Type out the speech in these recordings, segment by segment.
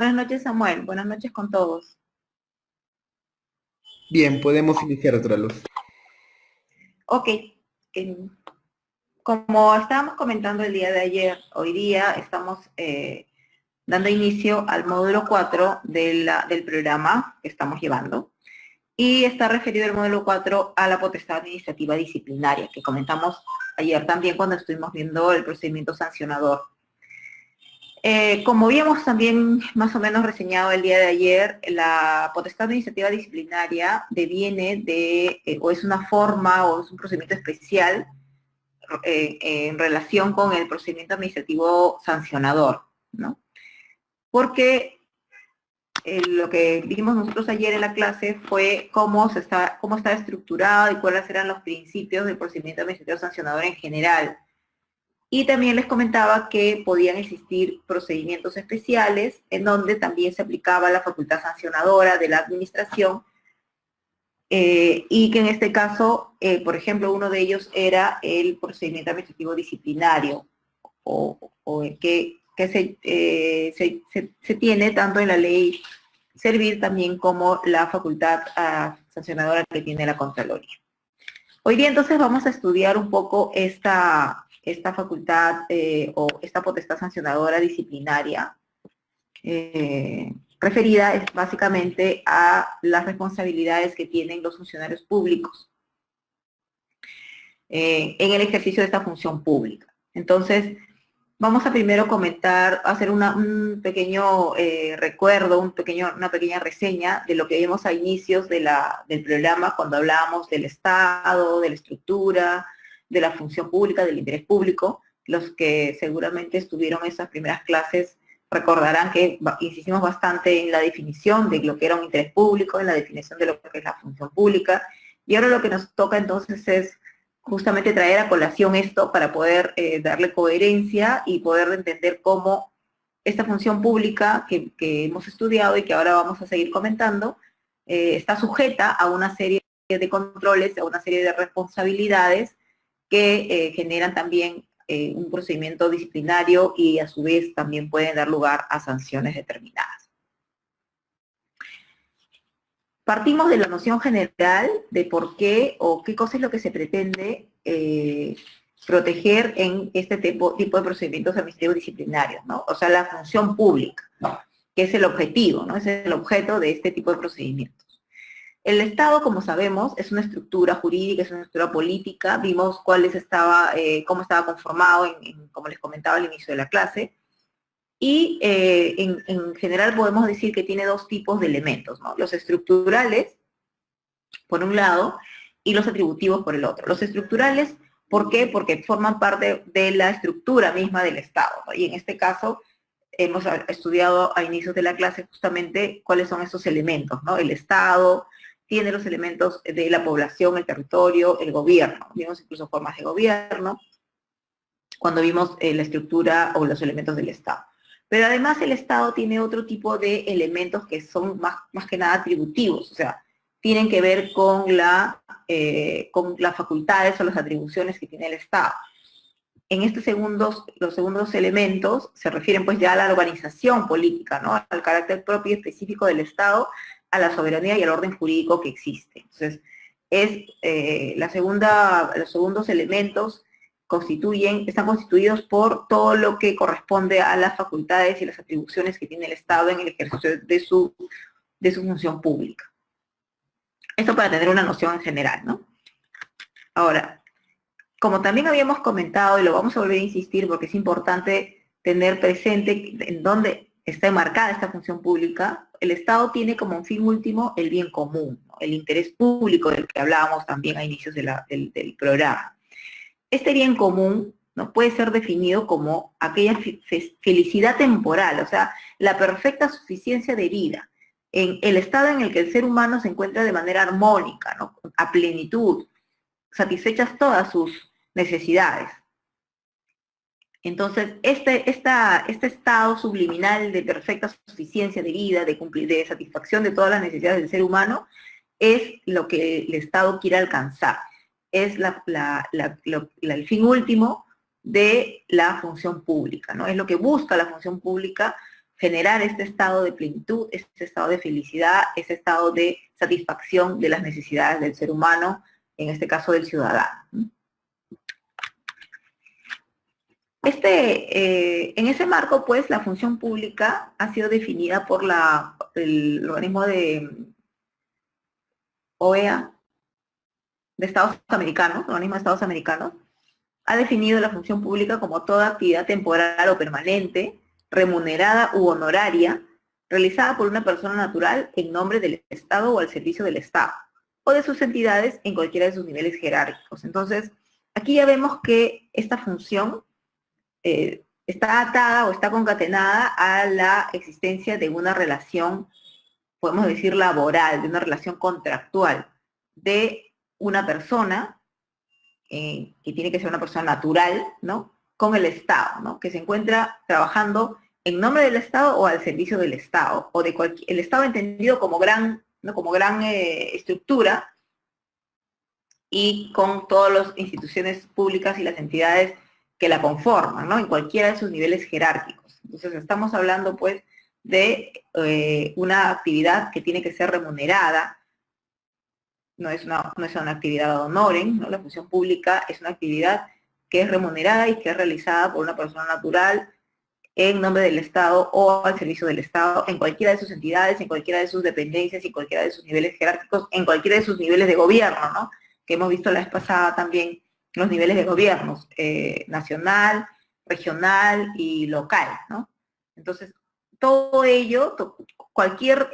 Buenas noches, Samuel. Buenas noches con todos. Bien, podemos iniciar otra luz. Ok. Como estábamos comentando el día de ayer, hoy día estamos dando inicio al módulo 4 del programa que estamos llevando. Y está referido el módulo 4 a la potestad administrativa disciplinaria, que comentamos ayer también cuando estuvimos viendo el procedimiento sancionador. Como habíamos también más o menos reseñado el día de ayer, la potestad administrativa disciplinaria deviene de, o es una forma o es un procedimiento especial en relación con el procedimiento administrativo sancionador, ¿no? Porque lo que vimos nosotros ayer en la clase fue cómo está estructurado y cuáles eran los principios del procedimiento administrativo sancionador en general. Y también les comentaba que podían existir procedimientos especiales en donde también se aplicaba la facultad sancionadora de la administración y que en este caso, por ejemplo, uno de ellos era el procedimiento administrativo disciplinario que se tiene tanto en la ley Servir también como la facultad sancionadora que tiene la Contraloría. Hoy día entonces vamos a estudiar un poco esta facultad o esta potestad sancionadora disciplinaria referida es básicamente a las responsabilidades que tienen los funcionarios públicos en el ejercicio de esta función pública. Entonces, vamos a primero comentar, hacer un pequeño recuerdo, una pequeña reseña de lo que vimos a inicios del programa cuando hablábamos del Estado, de la estructura, de la función pública, del interés público. Los que seguramente estuvieron en esas primeras clases recordarán que insistimos bastante en la definición de lo que era un interés público, en la definición de lo que es la función pública. Y ahora lo que nos toca entonces es justamente traer a colación esto para poder darle coherencia y poder entender cómo esta función pública que hemos estudiado y que ahora vamos a seguir comentando, está sujeta a una serie de controles, a una serie de responsabilidades que generan también un procedimiento disciplinario y a su vez también pueden dar lugar a sanciones determinadas. Partimos de la noción general de por qué o qué cosa es lo que se pretende proteger en este tipo de procedimientos administrativos disciplinarios, ¿no? O sea, la función pública, ¿no? Que es el objetivo, ¿no? Ese es el objeto de este tipo de procedimientos. El Estado, como sabemos, es una estructura jurídica, es una estructura política. Vimos cómo estaba conformado, como les comentaba al inicio de la clase. Y en general podemos decir que tiene dos tipos de elementos, ¿no? Los estructurales, por un lado, y los atributivos por el otro. Los estructurales, ¿por qué? Porque forman parte de la estructura misma del Estado, ¿no? Y en este caso hemos estudiado a inicios de la clase justamente cuáles son esos elementos, ¿no? El Estado tiene los elementos de la población, el territorio, el gobierno. Vimos incluso formas de gobierno cuando vimos la estructura o los elementos del Estado. Pero además el Estado tiene otro tipo de elementos que son más que nada atributivos, o sea, tienen que ver con las facultades o las atribuciones que tiene el Estado. En los segundos elementos se refieren pues ya a la organización política, ¿no? Al carácter propio y específico del Estado, a la soberanía y al orden jurídico que existe. Entonces, los segundos elementos están constituidos por todo lo que corresponde a las facultades y las atribuciones que tiene el Estado en el ejercicio de su función pública. Esto para tener una noción en general, ¿no? Ahora, como también habíamos comentado, y lo vamos a volver a insistir porque es importante tener presente en dónde está enmarcada esta función pública, el Estado tiene como fin último el bien común, ¿no? El interés público del que hablábamos también a inicios del programa. Este bien común, ¿no?, puede ser definido como aquella felicidad temporal, o sea, la perfecta suficiencia de vida, en el estado en el que el ser humano se encuentra de manera armónica, ¿no?, a plenitud, satisfechas todas sus necesidades. Entonces, este estado subliminal de perfecta suficiencia de vida, de satisfacción de todas las necesidades del ser humano, es lo que el Estado quiere alcanzar. Es el fin último de la función pública, ¿no? Es lo que busca la función pública generar este estado de plenitud, este estado de felicidad, este estado de satisfacción de las necesidades del ser humano, en este caso del ciudadano. En ese marco, pues, la función pública ha sido definida por el organismo de OEA, de Estados Americanos, el organismo de Estados Americanos, ha definido la función pública como toda actividad temporal o permanente, remunerada u honoraria, realizada por una persona natural en nombre del Estado o al servicio del Estado, o de sus entidades en cualquiera de sus niveles jerárquicos. Entonces, aquí ya vemos que esta función está atada o está concatenada a la existencia de una relación, podemos decir laboral, de una relación contractual de una persona, que tiene que ser una persona natural, ¿no?, con el Estado, ¿no?, que se encuentra trabajando en nombre del Estado o al servicio del Estado, o de el Estado entendido como gran, ¿no?, como gran estructura, y con todas las instituciones públicas y las entidades que la conforman, ¿no?, en cualquiera de sus niveles jerárquicos. Entonces estamos hablando, pues, de una actividad que tiene que ser remunerada. No es una actividad ad honorem, ¿no? La función pública es una actividad que es remunerada y que es realizada por una persona natural en nombre del Estado o al servicio del Estado, en cualquiera de sus entidades, en cualquiera de sus dependencias, en cualquiera de sus niveles jerárquicos, en cualquiera de sus niveles de gobierno, ¿no?, que hemos visto la vez pasada también los niveles de gobiernos, nacional, regional y local, ¿no? Entonces, todo ello, cualquier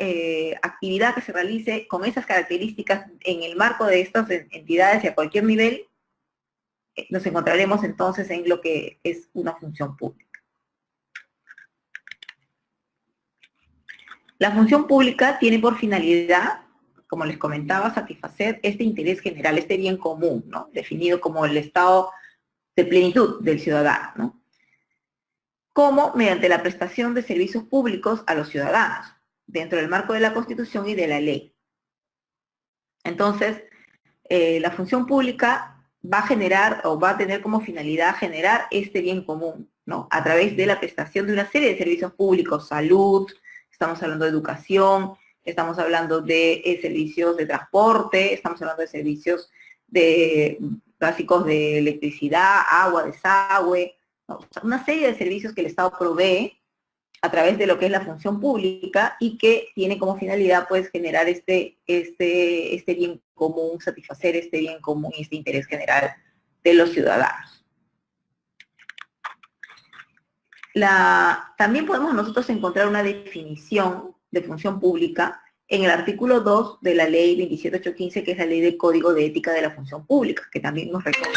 actividad que se realice con esas características en el marco de estas entidades y a cualquier nivel, nos encontraremos entonces en lo que es una función pública. La función pública tiene por finalidad, como les comentaba, satisfacer este interés general, este bien común, ¿no?, definido como el estado de plenitud del ciudadano, ¿no?, como mediante la prestación de servicios públicos a los ciudadanos, dentro del marco de la Constitución y de la ley. Entonces, la función pública va a generar o va a tener como finalidad generar este bien común, ¿no?, a través de la prestación de una serie de servicios públicos: salud, estamos hablando de educación, estamos hablando de servicios de transporte, estamos hablando de servicios básicos de electricidad, agua, desagüe, ¿no?, una serie de servicios que el Estado provee a través de lo que es la función pública y que tiene como finalidad, pues, generar este bien común, satisfacer este bien común y este interés general de los ciudadanos. También podemos nosotros encontrar una definición de función pública en el artículo 2 de la ley 27815, que es la ley del Código de Ética de la Función Pública, que también nos recoge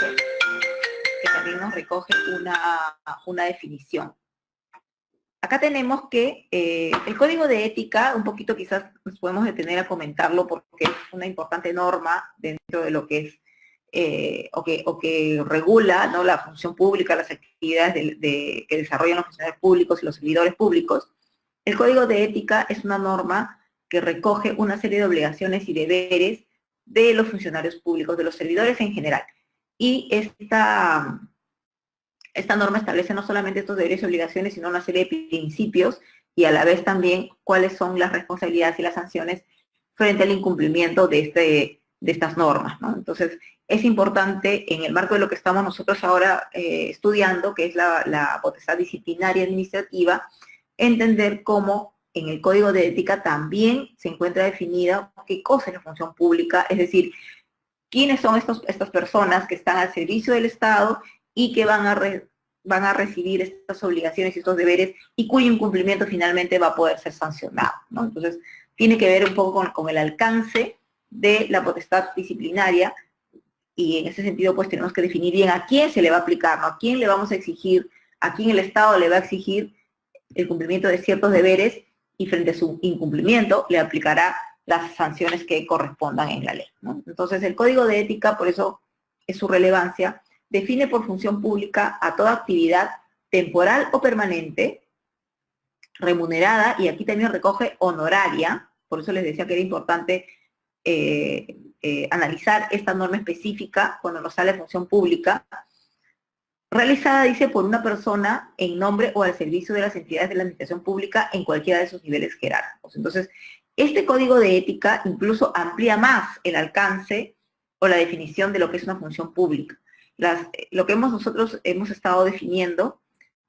una definición. Acá tenemos que el Código de Ética, un poquito quizás nos podemos detener a comentarlo porque es una importante norma dentro de lo que es, o que regula, ¿no?, la función pública, las actividades que desarrollan los funcionarios públicos y los servidores públicos. El Código de Ética es una norma que recoge una serie de obligaciones y deberes de los funcionarios públicos, de los servidores en general. Y esta norma establece no solamente estos deberes y obligaciones, sino una serie de principios y a la vez también cuáles son las responsabilidades y las sanciones frente al incumplimiento de estas normas, ¿no? Entonces, es importante, en el marco de lo que estamos nosotros ahora estudiando, que es la potestad disciplinaria administrativa, entender cómo en el Código de Ética también se encuentra definida qué cosa es la función pública, es decir, quiénes son estas personas que están al servicio del Estado y que van a recibir estas obligaciones y estos deberes y cuyo incumplimiento finalmente va a poder ser sancionado, ¿no? Entonces, tiene que ver un poco con el alcance de la potestad disciplinaria y en ese sentido, pues, tenemos que definir bien a quién se le va a aplicar, ¿no?, a quién le vamos a exigir, a quién el Estado le va a exigir el cumplimiento de ciertos deberes y frente a su incumplimiento le aplicará las sanciones que correspondan en la ley, ¿no? Entonces, el Código de Ética, por eso es su relevancia, define por función pública a toda actividad temporal o permanente, remunerada, y aquí también recoge honoraria, por eso les decía que era importante analizar esta norma específica cuando nos sale función pública, realizada, dice, por una persona en nombre o al servicio de las entidades de la administración pública en cualquiera de sus niveles jerárquicos. Entonces, este código de ética incluso amplía más el alcance o la definición de lo que es una función pública. Lo que nosotros hemos estado definiendo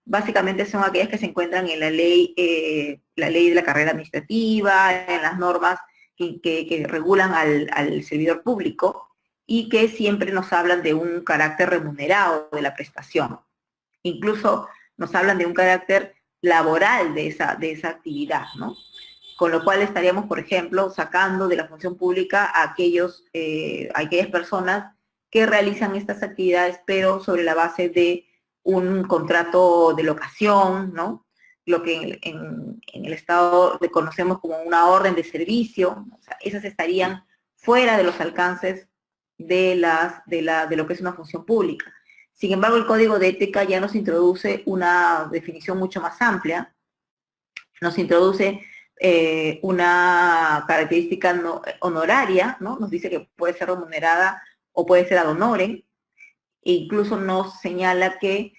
básicamente son aquellas que se encuentran en la ley de la carrera administrativa, en las normas que regulan al servidor público y que siempre nos hablan de un carácter remunerado de la prestación. Incluso nos hablan de un carácter laboral de esa actividad, ¿no? Con lo cual estaríamos, por ejemplo, sacando de la función pública a aquellas personas que realizan estas actividades, pero sobre la base de un contrato de locación, ¿no? Lo que en el Estado conocemos como una orden de servicio. O sea, esas estarían fuera de los alcances de lo que es una función pública. Sin embargo, el Código de Ética ya nos introduce una definición mucho más amplia, nos introduce una característica honoraria, ¿no? Nos dice que puede ser remunerada o puede ser ad honorem, e incluso nos señala que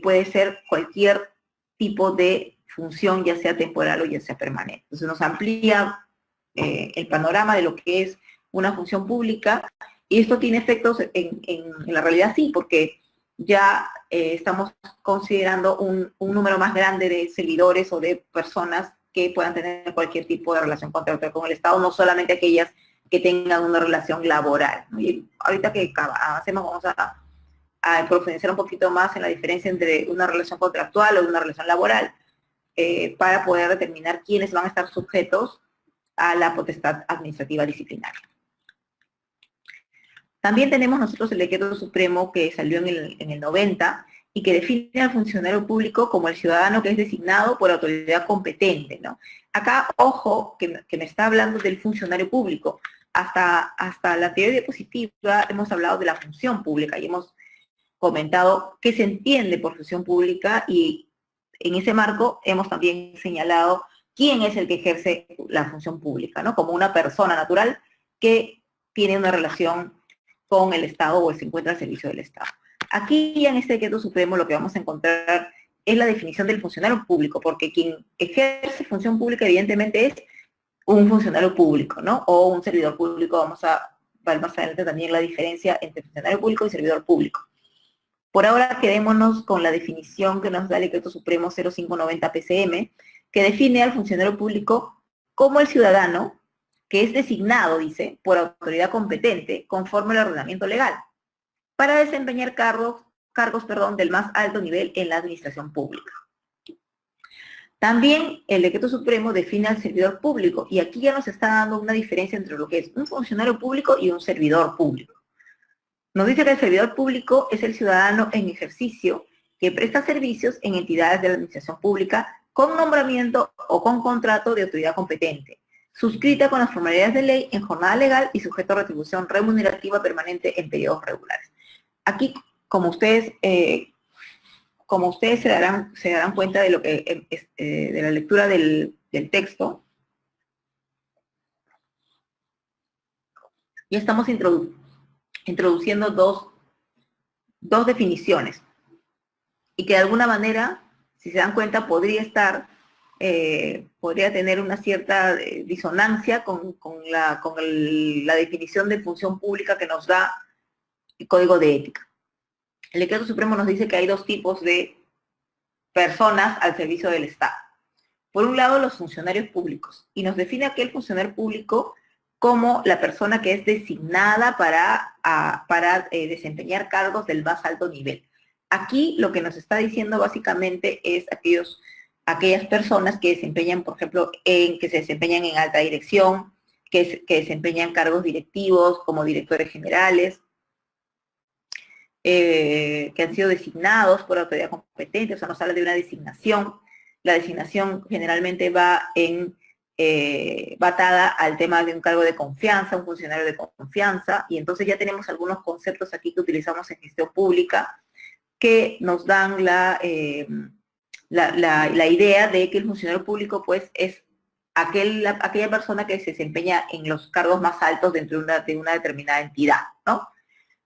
puede ser cualquier tipo de función, ya sea temporal o ya sea permanente. Entonces nos amplía el panorama de lo que es una función pública, y esto tiene efectos en la realidad, sí, porque ya estamos considerando un número más grande de servidores o de personas que puedan tener cualquier tipo de relación contractual con el Estado, no solamente aquellas que tengan una relación laboral, ¿no? Y ahorita que avancemos vamos a profundizar un poquito más en la diferencia entre una relación contractual o una relación laboral, para poder determinar quiénes van a estar sujetos a la potestad administrativa disciplinaria. También tenemos nosotros el decreto supremo que salió en el 90 y que define al funcionario público como el ciudadano que es designado por autoridad competente, ¿no? Acá, ojo, que me está hablando del funcionario público. Hasta la anterior diapositiva hemos hablado de la función pública y hemos comentado qué se entiende por función pública, y en ese marco hemos también señalado quién es el que ejerce la función pública, ¿no? Como una persona natural que tiene una relación con el Estado o se encuentra al servicio del Estado. Aquí en este decreto supremo lo que vamos a encontrar es la definición del funcionario público, porque quien ejerce función pública evidentemente es un funcionario público, ¿no? O un servidor público. Vamos a ver más adelante también la diferencia entre funcionario público y servidor público. Por ahora quedémonos con la definición que nos da el decreto supremo 0590 PCM, que define al funcionario público como el ciudadano que es designado, dice, por autoridad competente, conforme al ordenamiento legal, para desempeñar cargos del más alto nivel en la administración pública. También el decreto supremo define al servidor público, y aquí ya nos está dando una diferencia entre lo que es un funcionario público y un servidor público. Nos dice que el servidor público es el ciudadano en ejercicio que presta servicios en entidades de la administración pública con nombramiento o con contrato de autoridad competente, suscrita con las formalidades de ley en jornada legal y sujeto a retribución remunerativa permanente en periodos regulares. Aquí, como ustedes se darán cuenta de lo que de la lectura del texto, ya estamos introduciendo dos definiciones, y que de alguna manera, si se dan cuenta, podría tener una cierta disonancia con la definición de función pública que nos da el Código de Ética. El decreto supremo nos dice que hay dos tipos de personas al servicio del Estado. Por un lado, los funcionarios públicos, y nos define aquel funcionario público como la persona que es designada para desempeñar cargos del más alto nivel. Aquí lo que nos está diciendo básicamente es aquellas personas que desempeñan, por ejemplo, que se desempeñan en alta dirección, que desempeñan cargos directivos como directores generales, que han sido designados por autoridad competente. O sea, nos habla de una designación. La designación generalmente va atada al tema de un cargo de confianza, un funcionario de confianza, y entonces ya tenemos algunos conceptos aquí que utilizamos en gestión pública que nos dan la idea de que el funcionario público pues es aquella persona que se desempeña en los cargos más altos dentro de una determinada entidad, ¿no?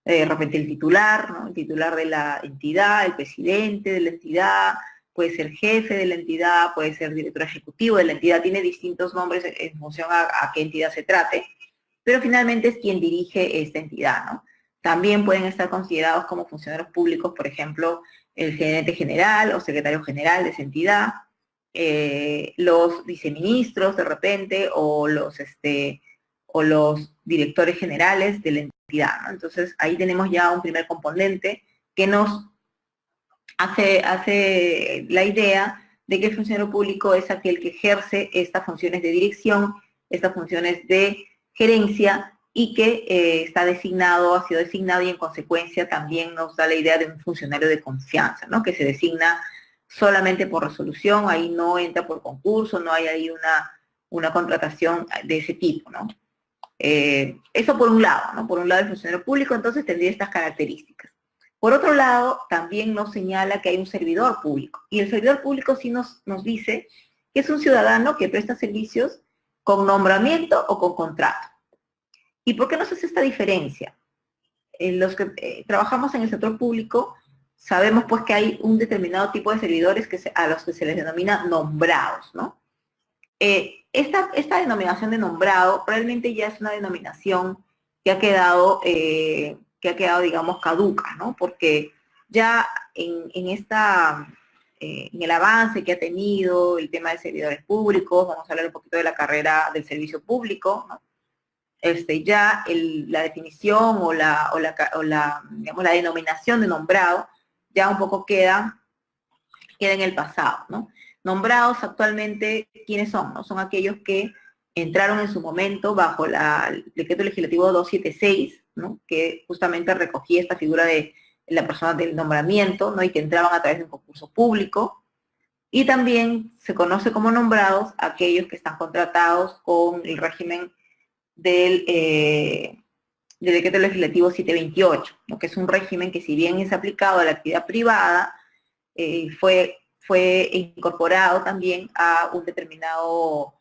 de repente el titular, ¿no? El titular de la entidad, el presidente de la entidad, puede ser jefe de la entidad, puede ser director ejecutivo de la entidad, tiene distintos nombres en función a qué entidad se trate, pero finalmente es quien dirige esta entidad, ¿no? También pueden estar considerados como funcionarios públicos, por ejemplo, el gerente general o secretario general de esa entidad, los viceministros de repente, o los directores generales de la entidad, ¿no? Entonces ahí tenemos ya un primer componente que nos hace la idea de que el funcionario público es aquel que ejerce estas funciones de dirección, estas funciones de gerencia, y que está designado, ha sido designado, y en consecuencia también nos da la idea de un funcionario de confianza, ¿no? Que se designa solamente por resolución, ahí no entra por concurso, no hay ahí una contratación de ese tipo, ¿no? Eso por un lado, ¿no? Por un lado el funcionario público entonces tendría estas características. Por otro lado, también nos señala que hay un servidor público, y el servidor público sí nos dice que es un ciudadano que presta servicios con nombramiento o con contrato. ¿Y por qué nos hace esta diferencia? Los que trabajamos en el sector público sabemos pues que hay un determinado tipo de servidores a los que se les denomina nombrados, ¿no? Esta denominación de nombrado realmente ya es una denominación que ha quedado, digamos, caduca, ¿no? Porque ya en el avance que ha tenido el tema de servidores públicos, vamos a hablar un poquito de la carrera del servicio público, ¿no? Ya la definición digamos, la denominación de nombrado ya un poco queda en el pasado, ¿no? Nombrados actualmente, ¿quiénes son? ¿No? Son aquellos que entraron en su momento bajo el decreto legislativo 276, ¿no? Que justamente recogía esta figura de la persona del nombramiento, ¿no? Y que entraban a través de un concurso público. Y también se conoce como nombrados aquellos que están contratados con el régimen del decreto legislativo 728, ¿no? Que es un régimen que, si bien es aplicado a la actividad privada, fue incorporado también a un determinado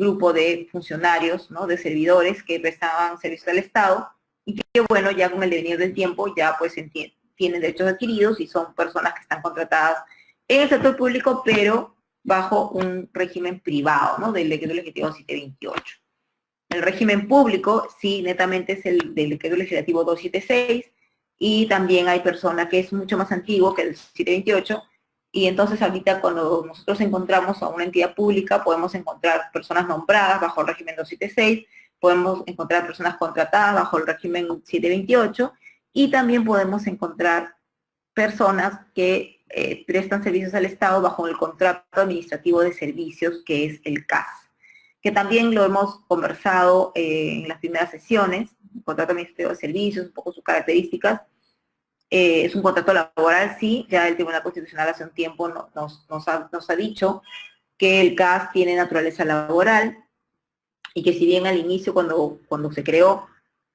grupo de funcionarios, ¿no? De servidores que prestaban servicio al Estado, y que, bueno, ya con el devenir del tiempo ya pues tienen derechos adquiridos y son personas que están contratadas en el sector público, pero bajo un régimen privado, ¿no? Del decreto legislativo 728. El régimen público, sí, netamente es el del decreto legislativo 276, y también hay persona que es mucho más antiguo que el 728, y entonces ahorita cuando nosotros encontramos a una entidad pública podemos encontrar personas nombradas bajo el régimen 276, podemos encontrar personas contratadas bajo el régimen 728, y también podemos encontrar personas que prestan servicios al Estado bajo el contrato administrativo de servicios, que es el CAS, que también lo hemos conversado en las primeras sesiones. El contrato administrativo de servicios, un poco sus características. Es un contrato laboral, sí, ya el Tribunal Constitucional hace un tiempo nos ha dicho que el CAS tiene naturaleza laboral, y que si bien al inicio, cuando se creó,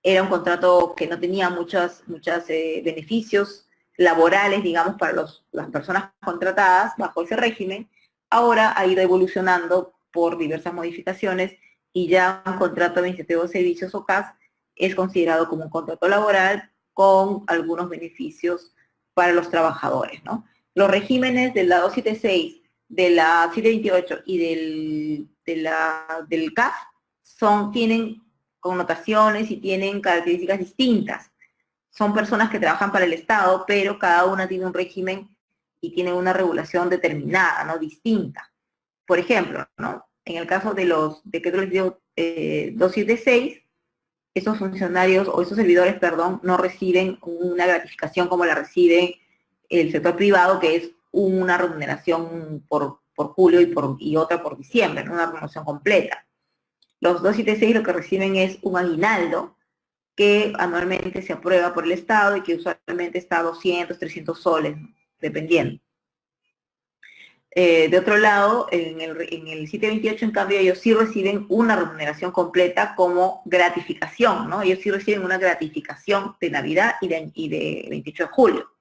era un contrato que no tenía muchos beneficios laborales, digamos, para las personas contratadas bajo ese régimen, ahora ha ido evolucionando por diversas modificaciones, y ya un contrato administrativo de servicios, o CAS, es considerado como un contrato laboral con algunos beneficios para los trabajadores, ¿no? Los regímenes del 276, de la 728 y del CAS tienen connotaciones y tienen características distintas. Son personas que trabajan para el Estado, pero cada una tiene un régimen y tiene una regulación determinada, ¿no? Distinta. Por ejemplo, ¿no? En el caso de los decretos legislativos 276, esos funcionarios, o esos servidores, perdón, no reciben una gratificación como la recibe el sector privado, que es una remuneración por julio y otra por diciembre, ¿no? Una remuneración completa. Los 276 lo que reciben es un aguinaldo que anualmente se aprueba por el Estado y que usualmente está a 200, 300 soles, dependiendo. De otro lado, en el 728, en cambio, ellos sí reciben una remuneración completa como gratificación, ¿no? Ellos sí reciben una gratificación de Navidad y de 28 de julio.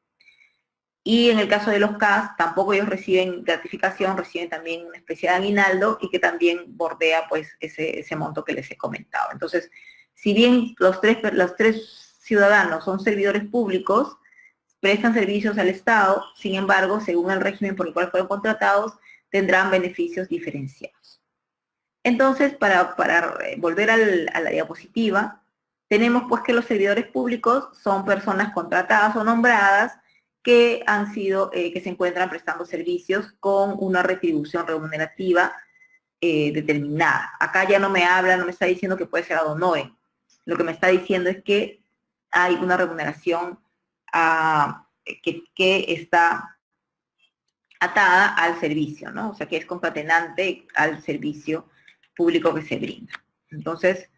Y en el caso de los CAS, tampoco ellos reciben gratificación, reciben también una especie de aguinaldo, y que también bordea pues ese monto que les he comentado. Entonces, si bien los tres ciudadanos son servidores públicos, prestan servicios al Estado, sin embargo, según el régimen por el cual fueron contratados, tendrán beneficios diferenciados. Entonces, para volver a la diapositiva, tenemos pues que los servidores públicos son personas contratadas o nombradas que han sido, que se encuentran prestando servicios con una retribución remunerativa determinada. Acá ya no me habla, no me está diciendo que puede ser ad honorem. Lo que me está diciendo es que hay una remuneración que está atada al servicio, ¿no? O sea, que es concatenante al servicio público que se brinda. Entonces,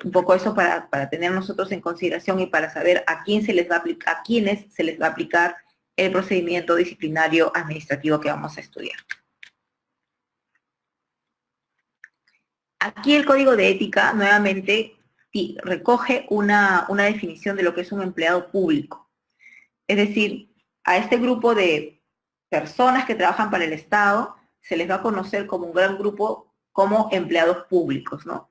un poco eso para tener nosotros en consideración y para saber a quiénes se les va a aplicar el procedimiento disciplinario administrativo que vamos a estudiar. Aquí el Código de Ética, nuevamente, recoge una definición de lo que es un empleado público. Es decir, a este grupo de personas que trabajan para el Estado se les va a conocer como un gran grupo como empleados públicos, ¿no?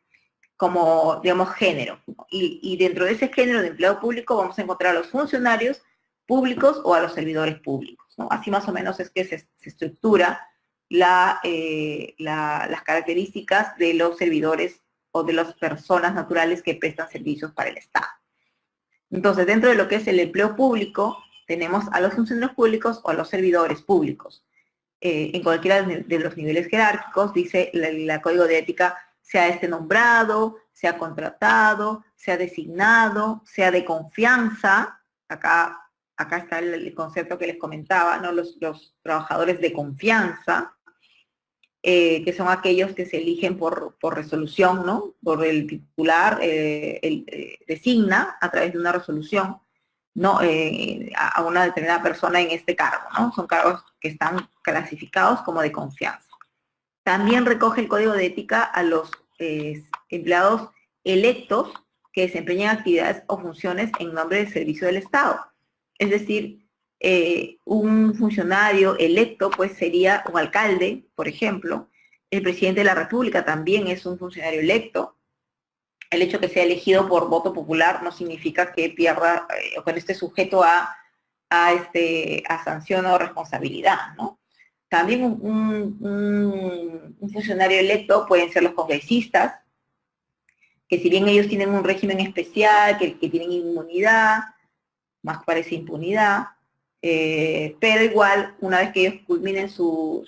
Como, digamos, género. Y dentro de ese género de empleado público vamos a encontrar a los funcionarios públicos o a los servidores públicos, ¿no? Así más o menos es que se estructura las características de los servidores o de las personas naturales que prestan servicios para el Estado. Entonces, dentro de lo que es el empleo público, tenemos a los funcionarios públicos o a los servidores públicos. En cualquiera de los niveles jerárquicos, dice el Código de Ética, sea este nombrado, sea contratado, sea designado, sea de confianza. Acá está el concepto que les comentaba, ¿no? Los trabajadores de confianza, que son aquellos que se eligen por resolución, ¿no? Por el titular, designa a través de una resolución, ¿no? A una determinada persona en este cargo, ¿no? Son cargos que están clasificados como de confianza. También recoge el Código de Ética a los empleados electos que desempeñan actividades o funciones en nombre del servicio del Estado. Es decir, un funcionario electo pues sería un alcalde, por ejemplo. El presidente de la República también es un funcionario electo. El hecho de que sea elegido por voto popular no significa que pierda o que no esté sujeto a sanción o responsabilidad, ¿no? También un funcionario electo pueden ser los congresistas, que si bien ellos tienen un régimen especial, que tienen inmunidad, más parece impunidad, pero igual, una vez que ellos culminen su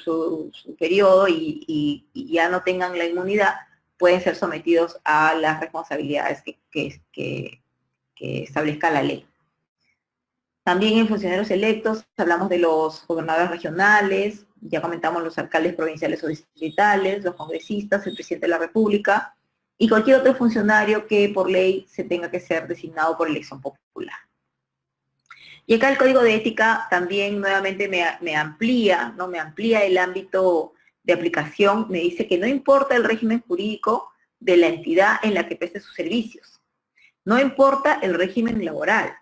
periodo y ya no tengan la inmunidad, pueden ser sometidos a las responsabilidades que establezca la ley. También en funcionarios electos hablamos de los gobernadores regionales, ya comentamos los alcaldes provinciales o distritales, los congresistas, el presidente de la República y cualquier otro funcionario que por ley se tenga que ser designado por elección popular. Y acá el Código de Ética también nuevamente me amplía, ¿no? Me amplía el ámbito de aplicación, me dice que no importa el régimen jurídico de la entidad en la que preste sus servicios, no importa el régimen laboral,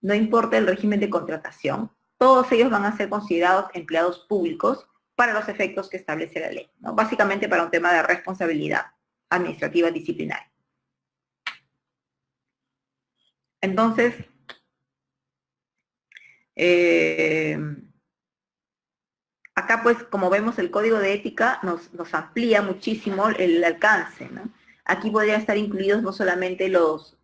no importa el régimen de contratación, todos ellos van a ser considerados empleados públicos para los efectos que establece la ley, ¿no? Básicamente para un tema de responsabilidad administrativa disciplinaria. Entonces, acá pues como vemos el Código de Ética nos amplía muchísimo el alcance, ¿no? Aquí podrían estar incluidos no solamente los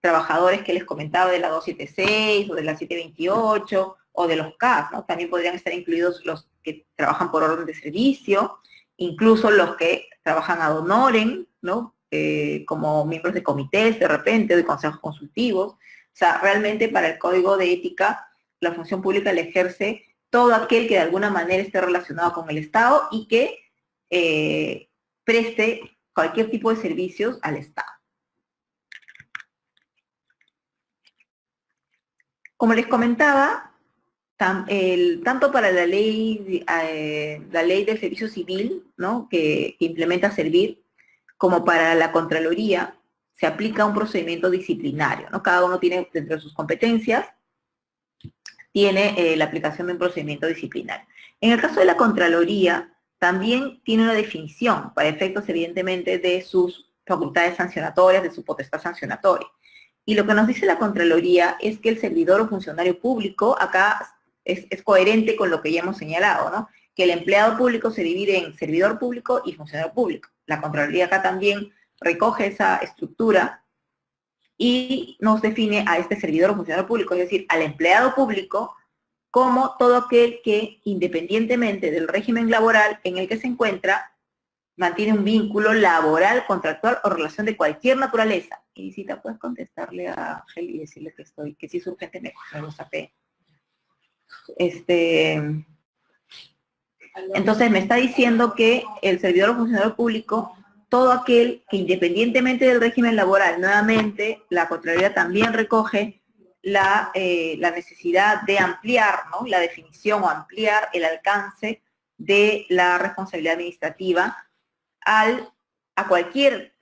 trabajadores que les comentaba de la 276 o de la 728 o de los CAS, ¿no? También podrían estar incluidos los que trabajan por orden de servicio, incluso los que trabajan ad honorem, ¿no? Como miembros de comités de repente, o de consejos consultivos. O sea, realmente para el Código de Ética, la función pública la ejerce todo aquel que de alguna manera esté relacionado con el Estado y que preste cualquier tipo de servicios al Estado. Como les comentaba, tanto para la ley del servicio civil, ¿no? que implementa Servir, como para la Contraloría, se aplica un procedimiento disciplinario, ¿no? Cada uno tiene, dentro de sus competencias, tiene la aplicación de un procedimiento disciplinario. En el caso de la Contraloría, también tiene una definición, para efectos, evidentemente, de sus facultades sancionatorias, de su potestad sancionatoria. Y lo que nos dice la Contraloría es que el servidor o funcionario público, acá es coherente con lo que ya hemos señalado, ¿no? Que el empleado público se divide en servidor público y funcionario público. La Contraloría acá también recoge esa estructura y nos define a este servidor o funcionario público, es decir, al empleado público, como todo aquel que, independientemente del régimen laboral en el que se encuentra, mantiene un vínculo laboral, contractual o relación de cualquier naturaleza. Y si te puedes contestarle a Ángel y decirle que si es urgente me lo sapé. Entonces me está diciendo que el servidor o funcionario público, todo aquel que independientemente del régimen laboral, nuevamente la Contraloría también recoge la necesidad de ampliar, ¿no?, la definición o ampliar el alcance de la responsabilidad administrativa a cualquier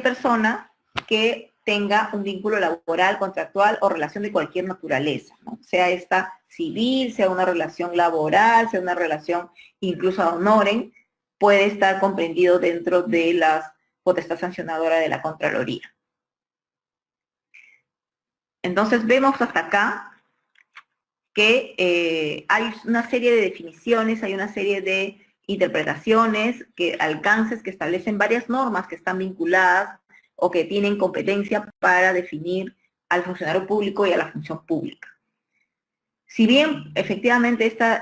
persona que tenga un vínculo laboral, contractual o relación de cualquier naturaleza, ¿no? Sea esta civil, sea una relación laboral, sea una relación incluso ad honorem, puede estar comprendido dentro de la potestad sancionadora de la Contraloría. Entonces vemos hasta acá que hay una serie de definiciones, hay una serie de interpretaciones, alcances que establecen varias normas que están vinculadas o que tienen competencia para definir al funcionario público y a la función pública. Si bien efectivamente esta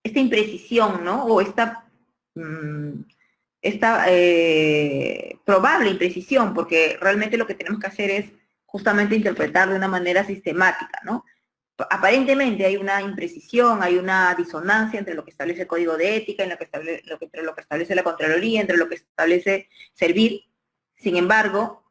imprecisión, ¿no?, o esta probable imprecisión, porque realmente lo que tenemos que hacer es justamente interpretar de una manera sistemática, ¿no? Aparentemente hay una imprecisión, hay una disonancia entre lo que establece el Código de Ética, entre lo que establece la Contraloría, entre lo que establece Servir. Sin embargo,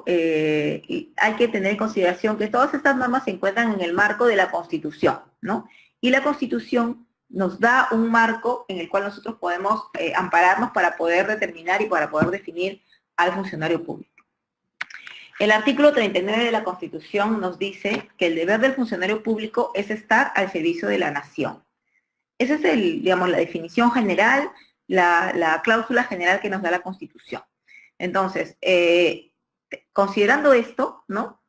hay que tener en consideración que todas estas normas se encuentran en el marco de la Constitución, ¿no? Y la Constitución nos da un marco en el cual nosotros podemos ampararnos para poder determinar y para poder definir al funcionario público. El artículo 39 de la Constitución nos dice que el deber del funcionario público es estar al servicio de la nación. Esa es digamos, la definición general, la cláusula general que nos da la Constitución. Entonces, considerando esto, ¿no?,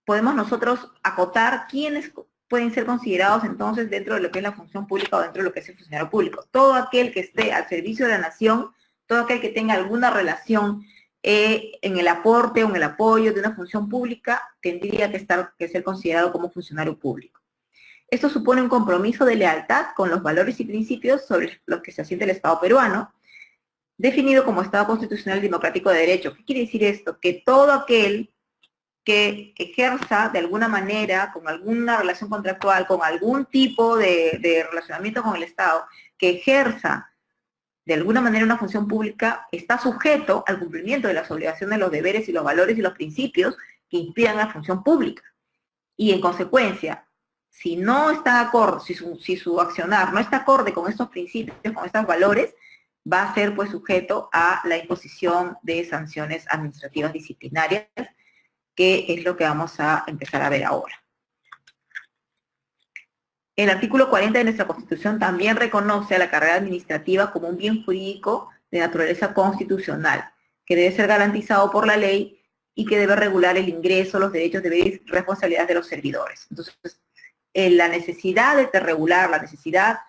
podemos nosotros acotar quiénes pueden ser considerados entonces dentro de lo que es la función pública o dentro de lo que es el funcionario público. Todo aquel que esté al servicio de la nación, todo aquel que tenga alguna relación en el aporte o en el apoyo de una función pública, tendría que ser considerado como funcionario público. Esto supone un compromiso de lealtad con los valores y principios sobre los que se asienta el Estado peruano, definido como Estado constitucional democrático de derecho. ¿Qué quiere decir esto? Que todo aquel que ejerza de alguna manera, con alguna relación contractual, con algún tipo de relacionamiento con el Estado, que ejerza de alguna manera una función pública, está sujeto al cumplimiento de las obligaciones, los deberes y los valores y los principios que inspiran la función pública. Y en consecuencia, si no está acorde, si su accionar no está acorde con estos principios, con estos valores, va a ser pues sujeto a la imposición de sanciones administrativas disciplinarias, que es lo que vamos a empezar a ver ahora. El artículo 40 de nuestra Constitución también reconoce a la carrera administrativa como un bien jurídico de naturaleza constitucional, que debe ser garantizado por la ley y que debe regular el ingreso, los derechos, deberes y responsabilidades de los servidores. Entonces, la necesidad de regular, la necesidad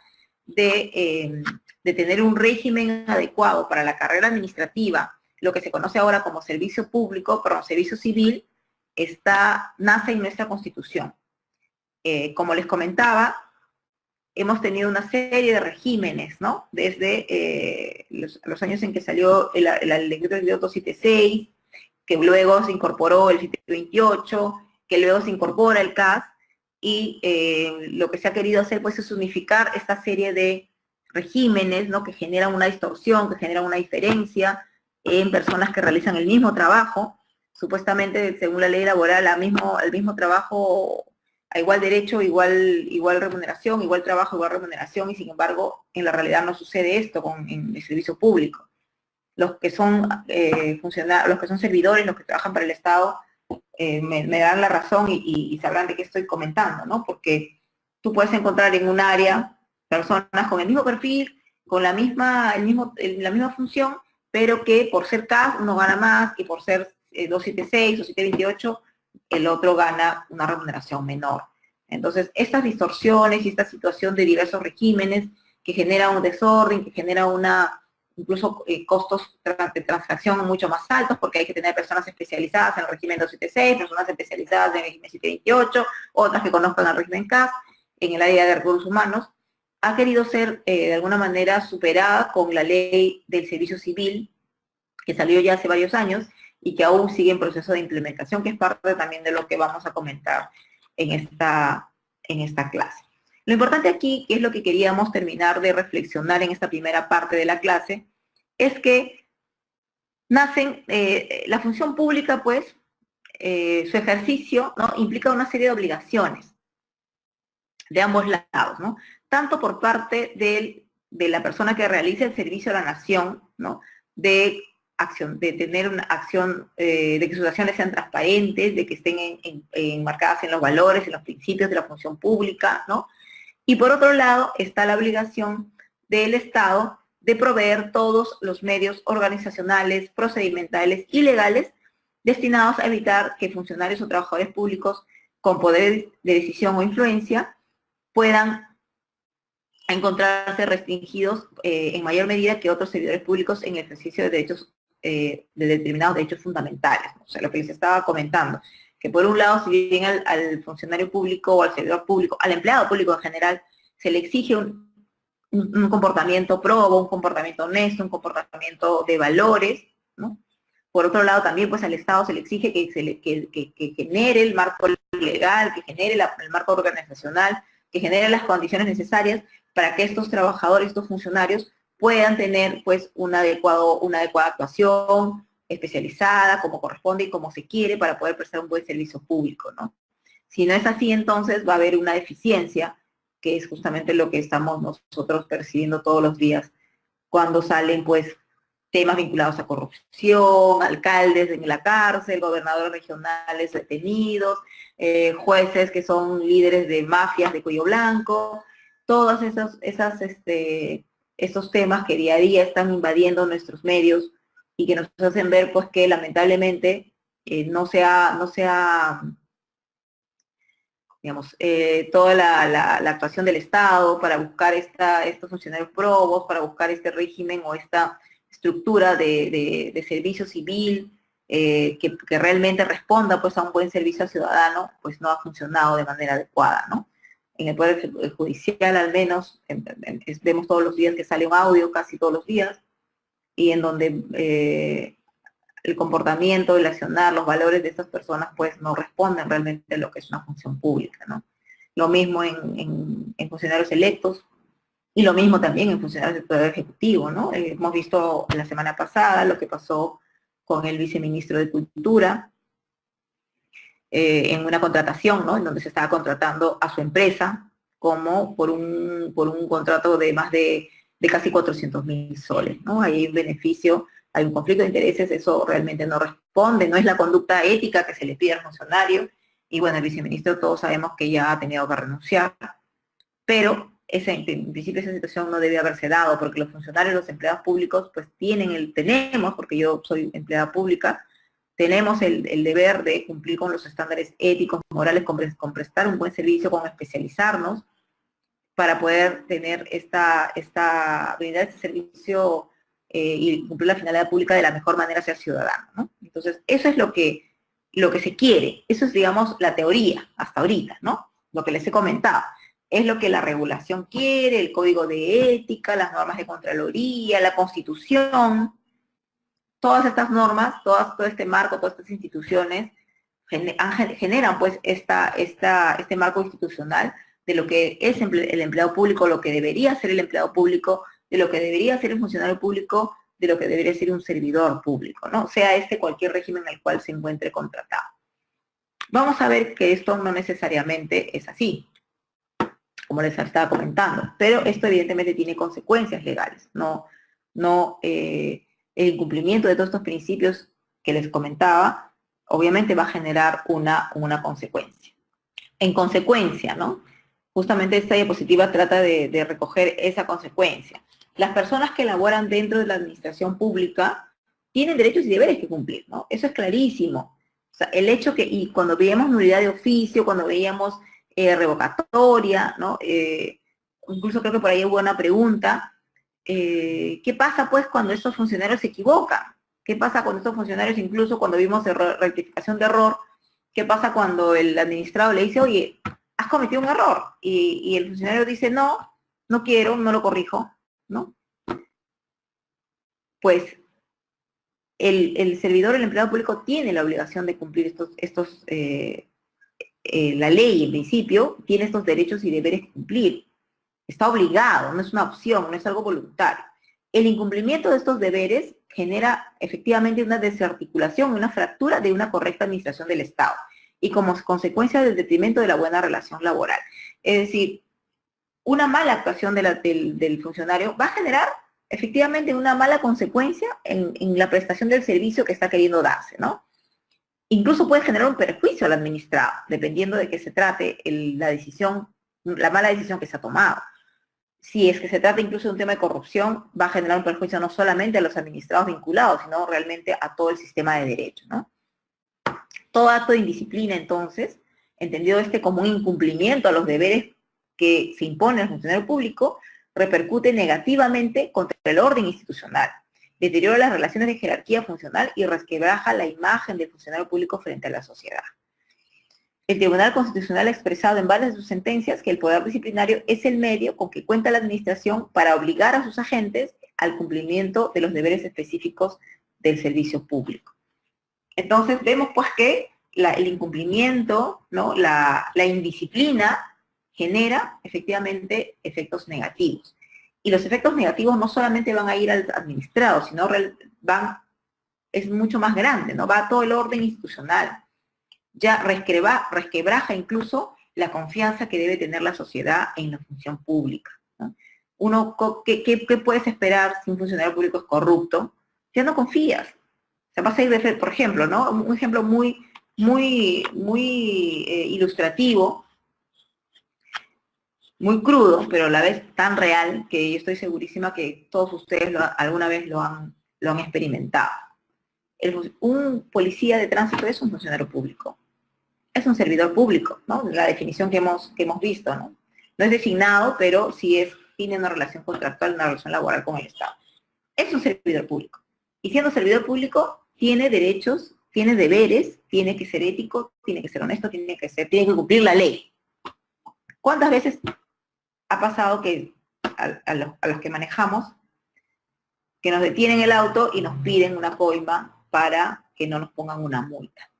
de tener un régimen adecuado para la carrera administrativa, lo que se conoce ahora como servicio público, perdón, servicio civil, nace en nuestra Constitución. Como les comentaba, hemos tenido una serie de regímenes, ¿no? Desde los años en que salió el decreto 276, que luego se incorporó el 728, que luego se incorpora el CAS, y lo que se ha querido hacer pues es unificar esta serie de regímenes, ¿no?, que generan una distorsión, que generan una diferencia en personas que realizan el mismo trabajo. Supuestamente, según la ley laboral, al mismo trabajo, a igual derecho, igual remuneración, igual trabajo, igual remuneración, y sin embargo, en la realidad no sucede esto en el servicio público. Los que son los que son servidores, los que trabajan para el Estado, me dan la razón y sabrán de qué estoy comentando, ¿no? Porque tú puedes encontrar en un área personas con el mismo perfil, con la misma función, pero que por ser CAS uno gana más y por ser 276 o 728 el otro gana una remuneración menor. Entonces, estas distorsiones y esta situación de diversos regímenes que genera un desorden, que genera incluso costos de transacción mucho más altos, porque hay que tener personas especializadas en el régimen 276, personas especializadas en el régimen 728, otras que conozcan el régimen CAS, en el área de recursos humanos, ha querido ser de alguna manera superada con la ley del servicio civil, que salió ya hace varios años y que aún sigue en proceso de implementación, que es parte también de lo que vamos a comentar en esta clase. Lo importante aquí, que es lo que queríamos terminar de reflexionar en esta primera parte de la clase, es que la función pública, pues, su ejercicio, ¿no?, implica una serie de obligaciones de ambos lados, ¿no? Tanto por parte de la persona que realiza el servicio a la nación, ¿no?, de tener una acción, de que sus acciones sean transparentes, de que estén enmarcadas en los valores, en los principios de la función pública, ¿no? Y por otro lado está la obligación del Estado de proveer todos los medios organizacionales, procedimentales y legales destinados a evitar que funcionarios o trabajadores públicos con poder de decisión o influencia puedan encontrarse restringidos en mayor medida que otros servidores públicos en el ejercicio de derechos, de determinados derechos fundamentales. O sea, lo que se estaba comentando, que por un lado, si bien al funcionario público o al servidor público, al empleado público en general, se le exige un comportamiento probo, un comportamiento honesto, un comportamiento de valores, ¿no? Por otro lado, también pues al Estado se le exige que genere el marco legal, que genere el marco organizacional, que genere las condiciones necesarias para que estos trabajadores, estos funcionarios, puedan tener pues una adecuada actuación especializada, como corresponde y como se quiere, para poder prestar un buen servicio público, ¿no? Si no es así, entonces va a haber una deficiencia, que es justamente lo que estamos nosotros percibiendo todos los días, cuando salen pues temas vinculados a corrupción, alcaldes en la cárcel, gobernadores regionales detenidos, jueces que son líderes de mafias de cuello blanco, todos esos temas que día a día están invadiendo nuestros medios y que nos hacen ver pues que lamentablemente no se ha digamos, toda la actuación del Estado para buscar estos funcionarios probos, para buscar este régimen o esta estructura de servicio civil que realmente responda pues a un buen servicio al ciudadano, pues no ha funcionado de manera adecuada, ¿no? En el Poder Judicial al menos, vemos todos los días que sale un audio, casi todos los días, y en donde el comportamiento, el accionar, los valores de estas personas pues no responden realmente a lo que es una función pública, ¿no? Lo mismo en funcionarios electos y lo mismo también en funcionarios del Poder Ejecutivo, ¿no? Hemos visto la semana pasada lo que pasó con el viceministro de Cultura en una contratación, ¿no?, en donde se estaba contratando a su empresa como por un contrato de más de casi 400.000 soles, ¿no? Hay un beneficio, hay un conflicto de intereses, eso realmente no responde, no es la conducta ética que se le pide al funcionario, y bueno, el viceministro todos sabemos que ya ha tenido que renunciar, pero en principio esa situación no debe haberse dado, porque los funcionarios, los empleados públicos, pues tenemos, porque yo soy empleada pública, tenemos el deber de cumplir con los estándares éticos, morales, con prestar un buen servicio, con especializarnos, para poder tener brindar este servicio y cumplir la finalidad pública de la mejor manera hacia el ciudadano, ¿no? Entonces, eso es lo que se quiere, eso es, digamos, la teoría hasta ahorita, ¿no? Lo que les he comentado. Es lo que la regulación quiere, el código de ética, las normas de Contraloría, la Constitución. Todas estas normas, todo este marco, todas estas instituciones generan pues este marco institucional de lo que es el empleado público, lo que debería ser el empleado público, de lo que debería ser un funcionario público, de lo que debería ser un servidor público, ¿no? Sea cualquier régimen en el cual se encuentre contratado. Vamos a ver que esto no necesariamente es así, como les estaba comentando, pero esto evidentemente tiene consecuencias legales, el incumplimiento de todos estos principios que les comentaba, obviamente va a generar una consecuencia. En consecuencia, ¿no?, Justamente esta diapositiva trata de recoger esa consecuencia. Las personas que laboran dentro de la administración pública tienen derechos y deberes que cumplir, ¿no? Eso es clarísimo. O sea, el hecho que, y cuando veíamos nulidad de oficio, cuando veíamos revocatoria, ¿no? Incluso creo que por ahí hubo una pregunta, ¿qué pasa pues cuando estos funcionarios se equivocan? ¿Qué pasa con estos funcionarios, incluso cuando vimos rectificación de error? ¿Qué pasa cuando el administrado le dice, oye, has cometido un error? Y el funcionario dice, no, no quiero, no lo corrijo, ¿no? Pues el servidor, el empleado público, tiene la obligación de cumplir la ley, en principio, tiene estos derechos y deberes que cumplir. Está obligado, no es una opción, no es algo voluntario. El incumplimiento de estos deberes genera efectivamente una desarticulación, una fractura de una correcta administración del Estado y como consecuencia del detrimento de la buena relación laboral. Es decir, una mala actuación del funcionario va a generar efectivamente una mala consecuencia en la prestación del servicio que está queriendo darse, ¿no? Incluso puede generar un perjuicio al administrado, dependiendo de que se trate la mala decisión que se ha tomado. Si es que se trata incluso de un tema de corrupción, va a generar un perjuicio no solamente a los administrados vinculados, sino realmente a todo el sistema de derecho, ¿no? Todo acto de indisciplina, entonces, entendido como un incumplimiento a los deberes que se impone al funcionario público, repercute negativamente contra el orden institucional, deteriora las relaciones de jerarquía funcional y resquebraja la imagen del funcionario público frente a la sociedad. El Tribunal Constitucional ha expresado en varias de sus sentencias que el poder disciplinario es el medio con que cuenta la administración para obligar a sus agentes al cumplimiento de los deberes específicos del servicio público. Entonces vemos pues que el incumplimiento, ¿no? la indisciplina genera efectivamente efectos negativos. Y los efectos negativos no solamente van a ir al administrado, sino es mucho más grande, ¿no? Va a todo el orden institucional. Ya resquebraja incluso la confianza que debe tener la sociedad en la función pública, ¿no? ¿Qué puedes esperar si un funcionario público es corrupto? Ya no confías. O sea, vas a ir de, por ejemplo, ¿no? Un ejemplo muy ilustrativo, muy crudo, pero a la vez tan real que yo estoy segurísima que todos ustedes alguna vez lo han experimentado. Un policía de tránsito es un funcionario público. Es un servidor público, ¿no? La definición que hemos visto, ¿no? No es designado, pero sí tiene una relación contractual, una relación laboral con el Estado. Es un servidor público. Y siendo servidor público, tiene derechos, tiene deberes, tiene que ser ético, tiene que ser honesto, tiene que cumplir la ley. ¿Cuántas veces ha pasado que a los que manejamos, que nos detienen el auto y nos piden una coima para que no nos pongan una multa?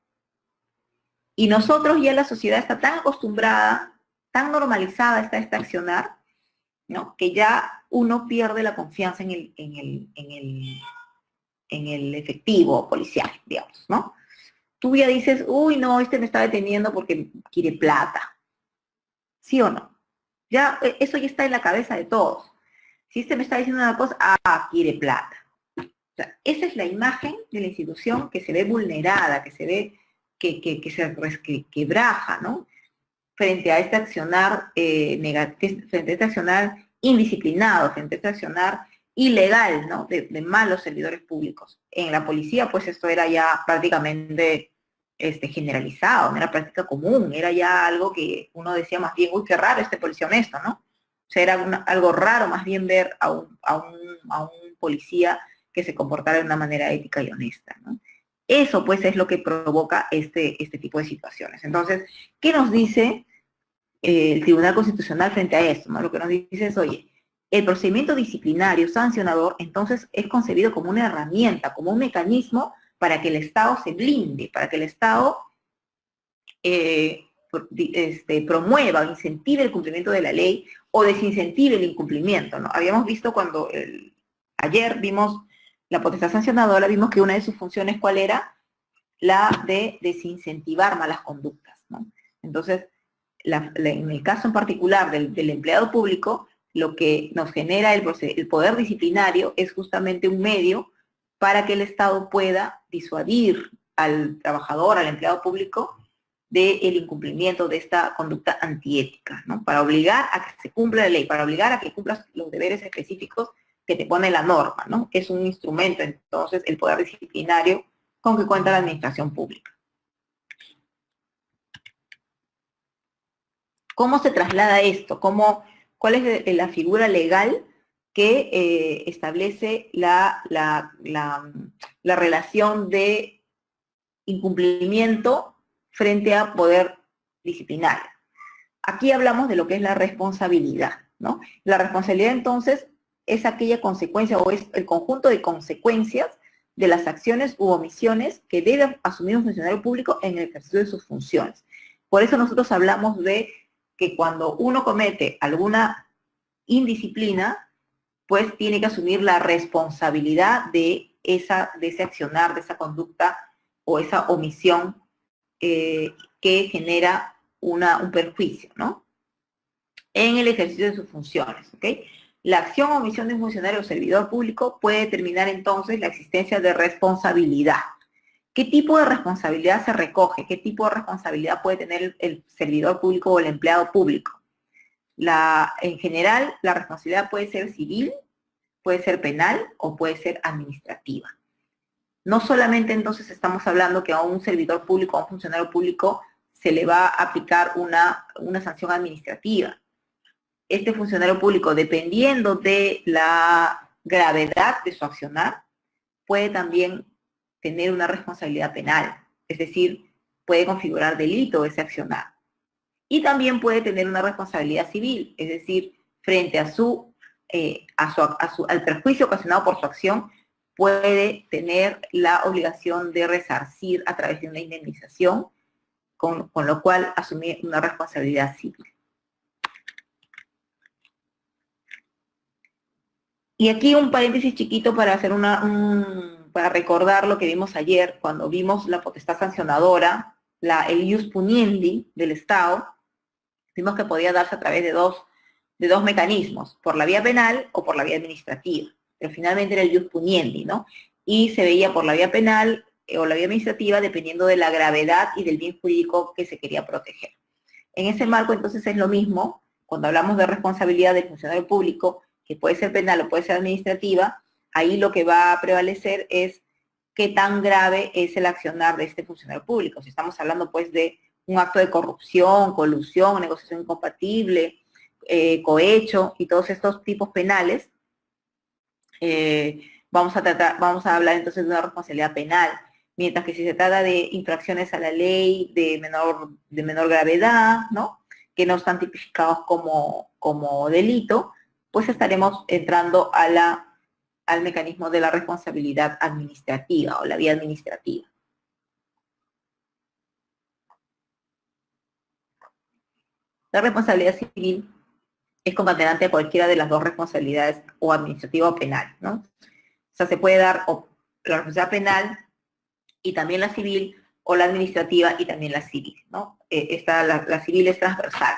Y nosotros ya la sociedad está tan acostumbrada, tan normalizada está este accionar, ¿no? Que ya uno pierde la confianza en el efectivo policial, digamos, ¿no? Tú ya dices, uy, no, me está deteniendo porque quiere plata. ¿Sí o no? Ya, eso ya está en la cabeza de todos. Si me está diciendo una cosa, quiere plata. O sea, esa es la imagen de la institución que se ve vulnerada, que se ve que se quebraja, ¿no? Frente a este accionar frente a este accionar indisciplinado, frente a este accionar ilegal, ¿no? De malos servidores públicos. En la policía, pues esto era ya prácticamente generalizado, no era práctica común, era ya algo que uno decía más bien, uy, qué raro este policía honesto, ¿no? O sea, era algo raro más bien ver a un policía que se comportara de una manera ética y honesta, ¿no? Eso, pues, es lo que provoca este tipo de situaciones. Entonces, ¿qué nos dice el Tribunal Constitucional frente a esto, ¿no? Lo que nos dice es, oye, el procedimiento disciplinario sancionador, entonces, es concebido como una herramienta, como un mecanismo para que el Estado se blinde, para que el Estado promueva o incentive el cumplimiento de la ley o desincentive el incumplimiento, ¿no? Habíamos visto ayer vimos la potestad sancionadora, vimos que una de sus funciones, ¿cuál era? La de desincentivar malas conductas, ¿no? Entonces, en el caso en particular del empleado público, lo que nos genera el poder disciplinario es justamente un medio para que el Estado pueda disuadir al trabajador, al empleado público, del incumplimiento de esta conducta antiética, ¿no? Para obligar a que se cumpla la ley, para obligar a que cumplas los deberes específicos que te pone la norma, ¿no? Es un instrumento, entonces, el poder disciplinario con que cuenta la administración pública. ¿Cómo se traslada esto? ¿Cuál es la figura legal que establece la relación de incumplimiento frente a poder disciplinario? Aquí hablamos de lo que es la responsabilidad, ¿no? La responsabilidad, entonces, es aquella consecuencia o es el conjunto de consecuencias de las acciones u omisiones que debe asumir un funcionario público en el ejercicio de sus funciones. Por eso nosotros hablamos de que cuando uno comete alguna indisciplina, pues tiene que asumir la responsabilidad de ese accionar, de esa conducta o esa omisión que genera un perjuicio, ¿no? En el ejercicio de sus funciones, ¿ok? La acción o omisión de un funcionario o servidor público puede determinar entonces la existencia de responsabilidad. ¿Qué tipo de responsabilidad se recoge? ¿Qué tipo de responsabilidad puede tener el servidor público o el empleado público? En general, la responsabilidad puede ser civil, puede ser penal o puede ser administrativa. No solamente entonces estamos hablando que a un servidor público, a un funcionario público, se le va a aplicar una sanción administrativa. Este funcionario público, dependiendo de la gravedad de su accionar, puede también tener una responsabilidad penal, es decir, puede configurar delito ese accionar. Y también puede tener una responsabilidad civil, es decir, frente al perjuicio ocasionado por su acción, puede tener la obligación de resarcir a través de una indemnización, con lo cual asumir una responsabilidad civil. Y aquí un paréntesis chiquito para hacer para recordar lo que vimos ayer, cuando vimos la potestad sancionadora, el ius puniendi del Estado. Vimos que podía darse a través de dos mecanismos, por la vía penal o por la vía administrativa. Pero finalmente era el ius puniendi, ¿no? Y se veía por la vía penal o la vía administrativa dependiendo de la gravedad y del bien jurídico que se quería proteger. En ese marco, entonces, es lo mismo, cuando hablamos de responsabilidad del funcionario público, que puede ser penal o puede ser administrativa, ahí lo que va a prevalecer es qué tan grave es el accionar de este funcionario público. Si estamos hablando, pues, de un acto de corrupción, colusión, negociación incompatible, cohecho y todos estos tipos penales, vamos a hablar entonces de una responsabilidad penal. Mientras que si se trata de infracciones a la ley de menor gravedad, ¿no? Que no están tipificados como delito, pues estaremos entrando al mecanismo de la responsabilidad administrativa o la vía administrativa. La responsabilidad civil es concatenante a cualquiera de las dos responsabilidades, o administrativa o penal, ¿no? O sea, se puede dar la responsabilidad penal y también la civil, o la administrativa y también la civil, ¿no? La civil es transversal,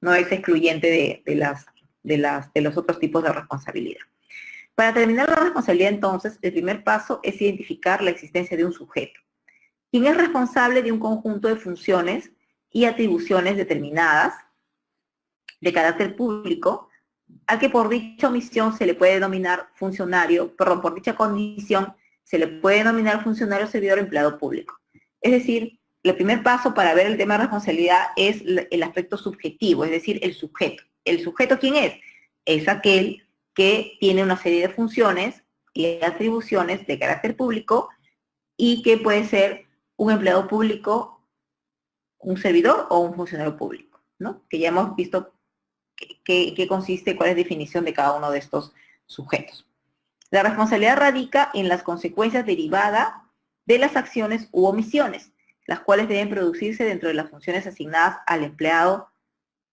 no es excluyente de los otros tipos de responsabilidad. Para determinar la responsabilidad, entonces, el primer paso es identificar la existencia de un sujeto, quien es responsable de un conjunto de funciones y atribuciones determinadas de carácter público, al que por dicha omisión se le puede denominar funcionario, perdón, por dicha condición se le puede denominar funcionario, servidor o empleado público. Es decir, el primer paso para ver el tema de responsabilidad es el aspecto subjetivo, es decir, el sujeto. ¿El sujeto quién es? Es aquel que tiene una serie de funciones y atribuciones de carácter público y que puede ser un empleado público, un servidor o un funcionario público, ¿no? Que ya hemos visto qué consiste, cuál es la definición de cada uno de estos sujetos. La responsabilidad radica en las consecuencias derivadas de las acciones u omisiones, las cuales deben producirse dentro de las funciones asignadas al empleado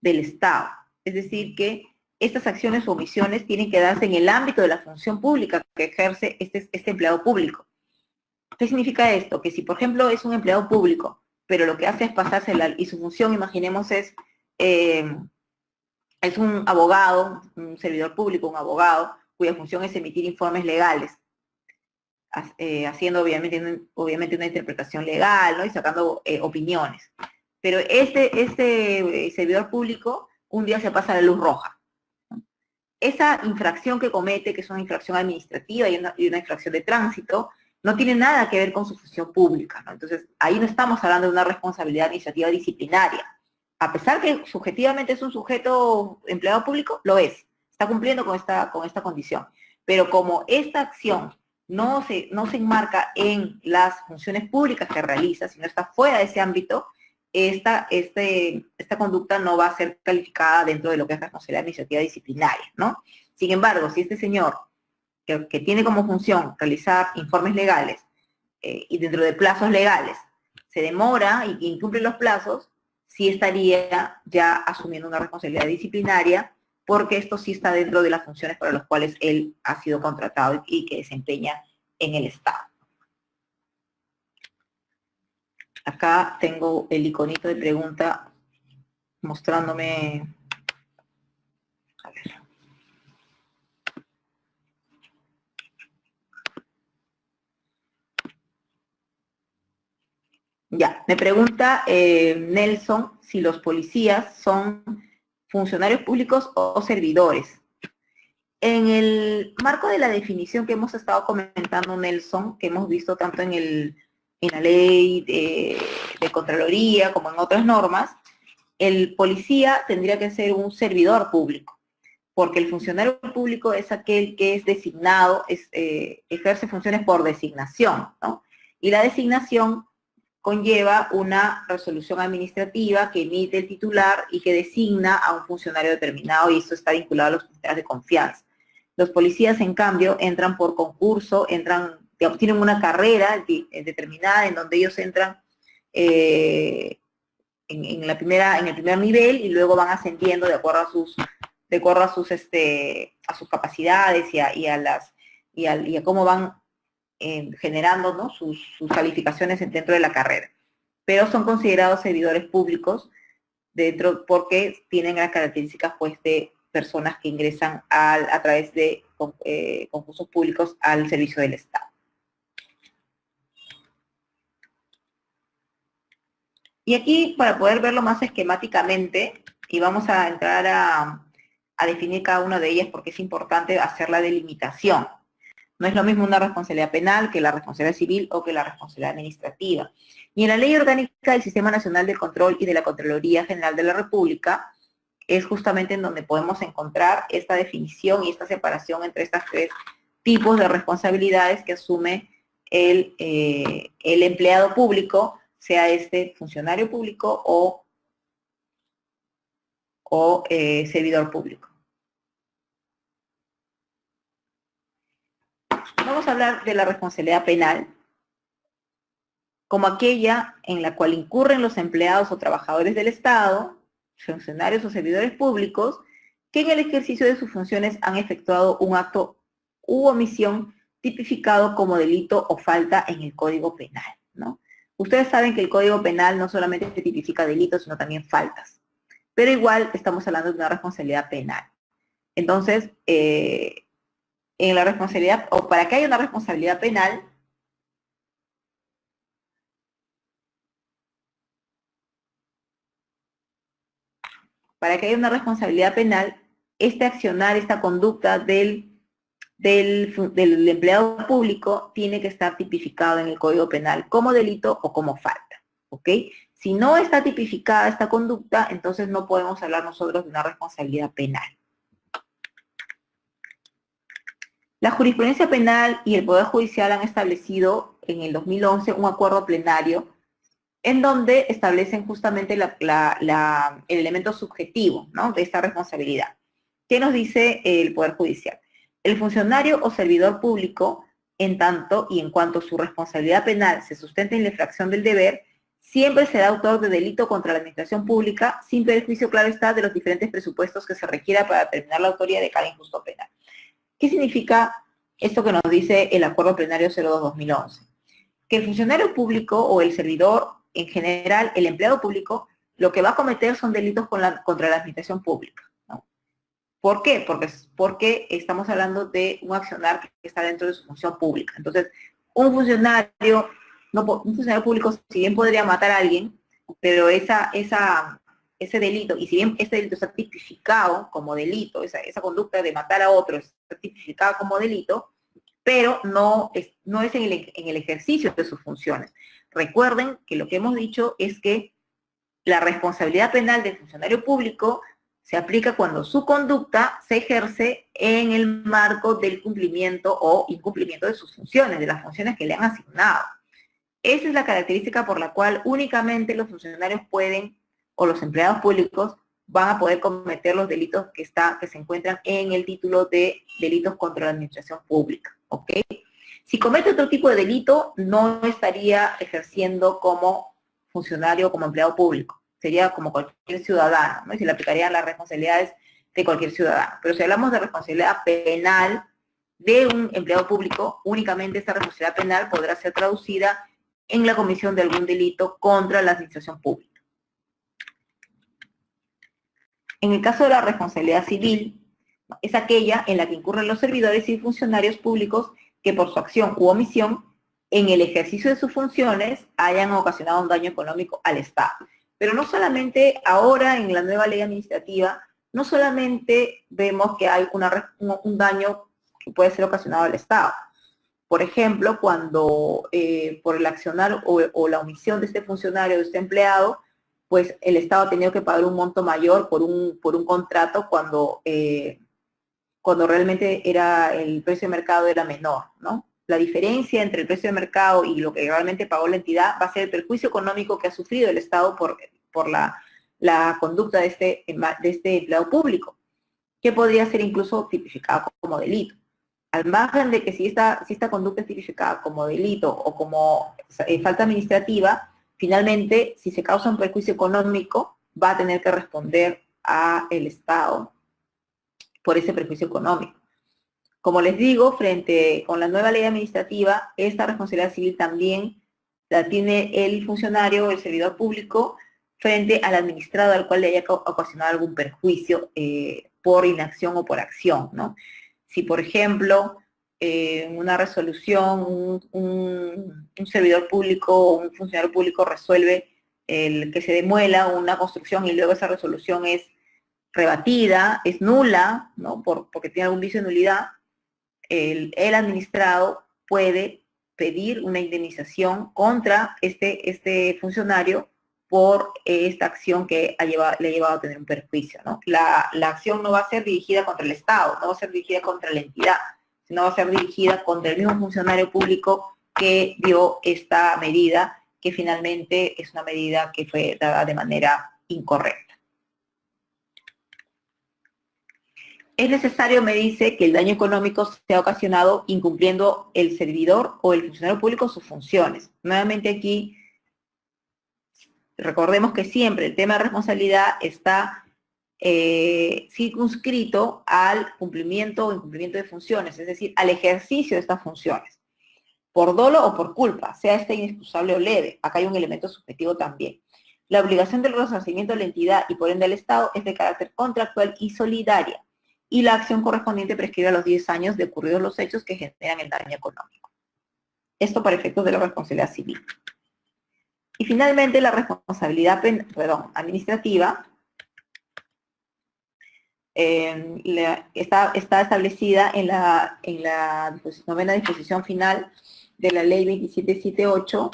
del Estado. Es decir, que estas acciones u omisiones tienen que darse en el ámbito de la función pública que ejerce este empleado público. ¿Qué significa esto? Que si, por ejemplo, es un empleado público, pero lo que hace es pasarse y su función, imaginemos, es un abogado, un servidor público, un abogado, cuya función es emitir informes legales, haciendo obviamente una interpretación legal, ¿no? Y sacando opiniones. pero este servidor público un día se pasa la luz roja. Esa infracción que comete, que es una infracción administrativa y una infracción de tránsito, no tiene nada que ver con su función pública, ¿no? Entonces, ahí no estamos hablando de una responsabilidad administrativa disciplinaria. A pesar que subjetivamente es un sujeto empleado público, lo es. Está cumpliendo con esta condición. Pero como esta acción no se enmarca en las funciones públicas que realiza, sino está fuera de ese ámbito, esta conducta no va a ser calificada dentro de lo que es responsabilidad administrativa disciplinaria, ¿no? Sin embargo, si este señor, que tiene como función realizar informes legales y dentro de plazos legales, se demora y incumple los plazos, sí estaría ya asumiendo una responsabilidad disciplinaria, porque esto sí está dentro de las funciones para las cuales él ha sido contratado y que desempeña en el Estado. Acá tengo el iconito de pregunta mostrándome. A ver. Ya, me pregunta Nelson si los policías son funcionarios públicos o servidores. En el marco de la definición que hemos estado comentando, Nelson, que hemos visto tanto en la ley de Contraloría como en otras normas, el policía tendría que ser un servidor público, porque el funcionario público es aquel que es designado, ejerce funciones por designación, ¿no? Y la designación conlleva una resolución administrativa que emite el titular y que designa a un funcionario determinado, y esto está vinculado a los criterios de confianza. Los policías, en cambio, entran por concurso, tienen una carrera determinada en donde ellos entran en el primer nivel y luego van ascendiendo de acuerdo a sus capacidades y a cómo van generando, ¿no?, sus calificaciones dentro de la carrera. Pero son considerados servidores públicos porque tienen las características, pues, de personas que ingresan a través de concursos públicos al servicio del Estado. Y aquí, para poder verlo más esquemáticamente, y vamos a entrar a definir cada una de ellas porque es importante hacer la delimitación. No es lo mismo una responsabilidad penal que la responsabilidad civil o que la responsabilidad administrativa. Y en la Ley Orgánica del Sistema Nacional de Control y de la Contraloría General de la República es justamente en donde podemos encontrar esta definición y esta separación entre estos tres tipos de responsabilidades que asume el empleado público, sea este funcionario público o servidor público. Vamos a hablar de la responsabilidad penal como aquella en la cual incurren los empleados o trabajadores del Estado, funcionarios o servidores públicos, que en el ejercicio de sus funciones han efectuado un acto u omisión tipificado como delito o falta en el Código Penal, ¿no? Ustedes saben que el Código Penal no solamente tipifica delitos, sino también faltas, pero igual estamos hablando de una responsabilidad penal. Entonces, en la responsabilidad, o para que haya una responsabilidad penal, este accionar, esta conducta del empleado público tiene que estar tipificado en el Código Penal como delito o como falta, ¿ok? Si no está tipificada esta conducta, entonces no podemos hablar nosotros de una responsabilidad penal. La jurisprudencia penal y el Poder Judicial han establecido en el 2011 un acuerdo plenario en donde establecen justamente el elemento subjetivo, ¿no?, de esta responsabilidad. ¿Qué nos dice el Poder Judicial? El funcionario o servidor público, en tanto y en cuanto su responsabilidad penal se sustente en la infracción del deber, siempre será autor de delito contra la administración pública, sin perjuicio, claro está, de los diferentes presupuestos que se requiera para determinar la autoría de cada injusto penal. ¿Qué significa esto que nos dice el Acuerdo Plenario 02-2011? Que el funcionario público o el servidor, en general, el empleado público, lo que va a cometer son delitos contra la administración pública, ¿no? ¿Por qué? Porque estamos hablando de un accionar que está dentro de su función pública. Entonces, un funcionario público, si bien podría matar a alguien, pero ese delito, y si bien ese delito está tipificado como delito, esa conducta de matar a otros está tipificada como delito, pero no es en el ejercicio de sus funciones. Recuerden que lo que hemos dicho es que la responsabilidad penal del funcionario público se aplica cuando su conducta se ejerce en el marco del cumplimiento o incumplimiento de sus funciones, de las funciones que le han asignado. Esa es la característica por la cual únicamente los funcionarios pueden, o los empleados públicos, van a poder cometer los delitos que se encuentran en el título de delitos contra la administración pública, ¿ok? Si comete otro tipo de delito, no estaría ejerciendo como funcionario o como empleado público. Sería como cualquier ciudadano, ¿no? Y se le aplicarían las responsabilidades de cualquier ciudadano. Pero si hablamos de responsabilidad penal de un empleado público, únicamente esta responsabilidad penal podrá ser traducida en la comisión de algún delito contra la administración pública. En el caso de la responsabilidad civil, es aquella en la que incurren los servidores y funcionarios públicos que por su acción u omisión, en el ejercicio de sus funciones, hayan ocasionado un daño económico al Estado. Pero no solamente ahora en la nueva ley administrativa, no solamente vemos que hay un daño que puede ser ocasionado al Estado. Por ejemplo, cuando por el accionar o la omisión de este funcionario, de este empleado, pues el Estado ha tenido que pagar un monto mayor por un contrato cuando realmente el precio de mercado era menor, ¿no? La diferencia entre el precio de mercado y lo que realmente pagó la entidad va a ser el perjuicio económico que ha sufrido el Estado por la conducta de este empleado público, que podría ser incluso tipificado como delito. Al margen de que si esta conducta es tipificada como delito o como falta administrativa, finalmente, si se causa un perjuicio económico, va a tener que responder al Estado por ese perjuicio económico. Como les digo, con la nueva ley administrativa, esta responsabilidad civil también la tiene el funcionario, el servidor público, frente al administrado al cual le haya ocasionado algún perjuicio por inacción o por acción, ¿no? Si, por ejemplo, en una resolución, un servidor público o un funcionario público resuelve que se demuela una construcción y luego esa resolución es rebatida, es nula, ¿no? Porque tiene algún vicio de nulidad, el administrado puede pedir una indemnización contra este funcionario por esta acción que le ha llevado a tener un perjuicio, ¿no? La acción no va a ser dirigida contra el Estado, no va a ser dirigida contra la entidad, sino va a ser dirigida contra el mismo funcionario público que dio esta medida, que finalmente es una medida que fue dada de manera incorrecta. Es necesario, me dice, que el daño económico sea ocasionado incumpliendo el servidor o el funcionario público sus funciones. Nuevamente aquí, recordemos que siempre el tema de responsabilidad está circunscrito al cumplimiento o incumplimiento de funciones, es decir, al ejercicio de estas funciones, por dolo o por culpa, sea este inexcusable o leve. Acá hay un elemento subjetivo también. La obligación del resarcimiento de la entidad y por ende del Estado es de carácter contractual y solidaria, y la acción correspondiente prescribe a los 10 años de ocurridos los hechos que generan el daño económico. Esto para efectos de la responsabilidad civil. Y finalmente la responsabilidad administrativa está establecida en la novena disposición final de la ley 2778,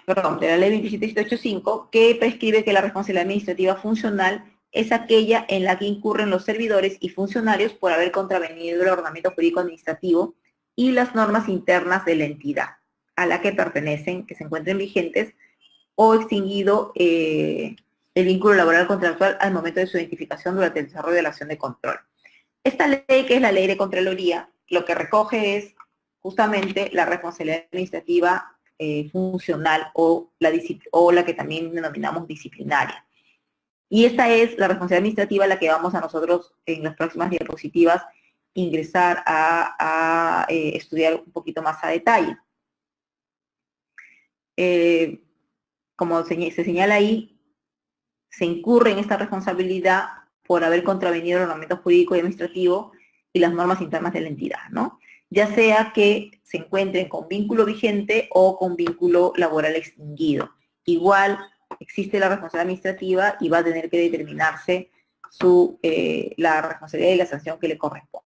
de la ley 27785, que prescribe que la responsabilidad administrativa funcional es aquella en la que incurren los servidores y funcionarios por haber contravenido el ordenamiento jurídico administrativo y las normas internas de la entidad a la que pertenecen, que se encuentren vigentes, o extinguido el vínculo laboral contractual al momento de su identificación durante el desarrollo de la acción de control. Esta ley, que es la ley de Contraloría, lo que recoge es justamente la responsabilidad administrativa funcional o la que también denominamos disciplinaria. Y esta es la responsabilidad administrativa la que vamos a nosotros en las próximas diapositivas ingresar a estudiar un poquito más a detalle. Como se señala ahí, se incurre en esta responsabilidad por haber contravenido el ordenamiento jurídico y administrativo y las normas internas de la entidad, ¿no? ya sea que se encuentren con vínculo vigente o con vínculo laboral extinguido. Igual existe la responsabilidad administrativa y va a tener que determinarse la responsabilidad y la sanción que le corresponde.